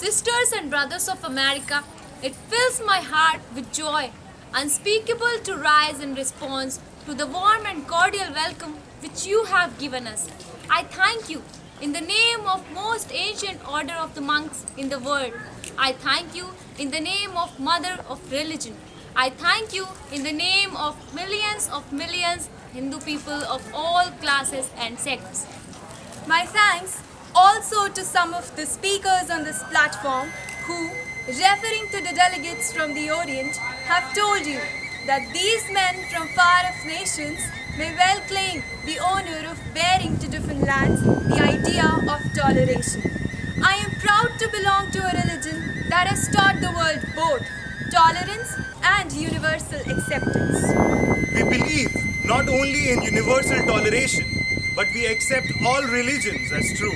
Sisters and brothers of America, it fills my heart with joy unspeakable to rise in response to the warm and cordial welcome which you have given us. I thank you in the name of most ancient order of the monks in the world. I thank you in the name of mother of religion. I thank you in the name of millions Hindu people of all classes and sects. My thanks also to some of the speakers on this platform who, referring to the delegates from the Orient, have told you that these men from far-off nations may well claim the honor of bearing to different lands the idea of toleration. I am proud to belong to a religion that has taught the world both tolerance and universal acceptance. We believe not only in universal toleration, but we accept all religions as true.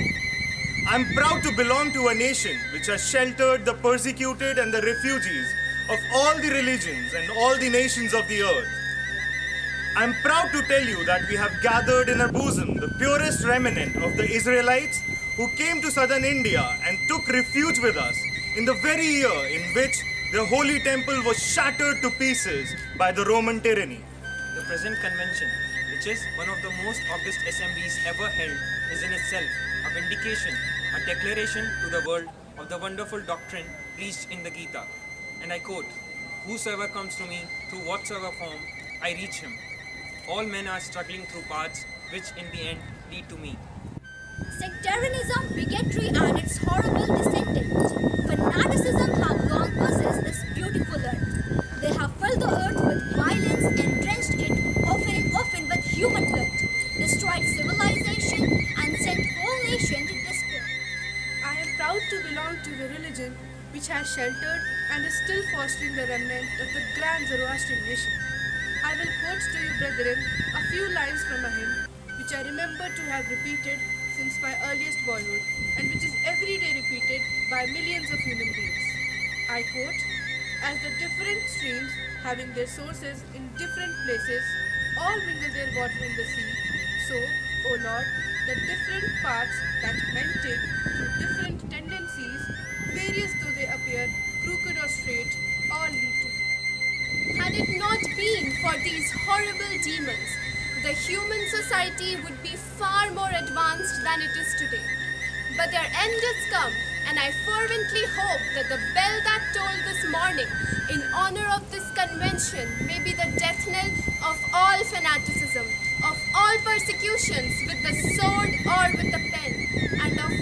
I'm proud to belong to a nation which has sheltered the persecuted and the refugees of all the religions and all the nations of the earth. I'm proud to tell you that we have gathered in our bosom the purest remnant of the Israelites who came to southern India and took refuge with us in the very year in which the holy temple was shattered to pieces by the Roman tyranny. The present convention, which is one of the most august assemblies ever held, is in itself a vindication, a declaration to the world of the wonderful doctrine preached in the Gita. And I quote, "Whosoever comes to me through whatsoever form, I reach him. All men are struggling through paths which in the end lead to me." Sectarianism, bigotry, and its horrible descendants, fanaticism have long possessed this beautiful earth. They have filled the earth with violence and drenched it often with human blood, destroyed civilization, and sent whole nations to despair. I am proud to belong to the religion which has sheltered and is still fostering the remnant of the grand Zoroastrian nation. I will quote to you, brethren, a few lines from a hymn which I remember to have repeated since my earliest boyhood and which is every day repeated by millions of human beings. I quote, "As the different streams having their sources in different places all mingle their water in the sea, so, O Lord, the different paths that men take through different tendencies, various though they appear, crooked or straight, all lead to thee." Had it not been for these horrible demons, the human society would be far more advanced than it is today. But their end has come, and I fervently hope that the bell that tolled this morning in honor of this convention may be the death knell of all fanaticism, of all persecutions with the sword or with the pen, and of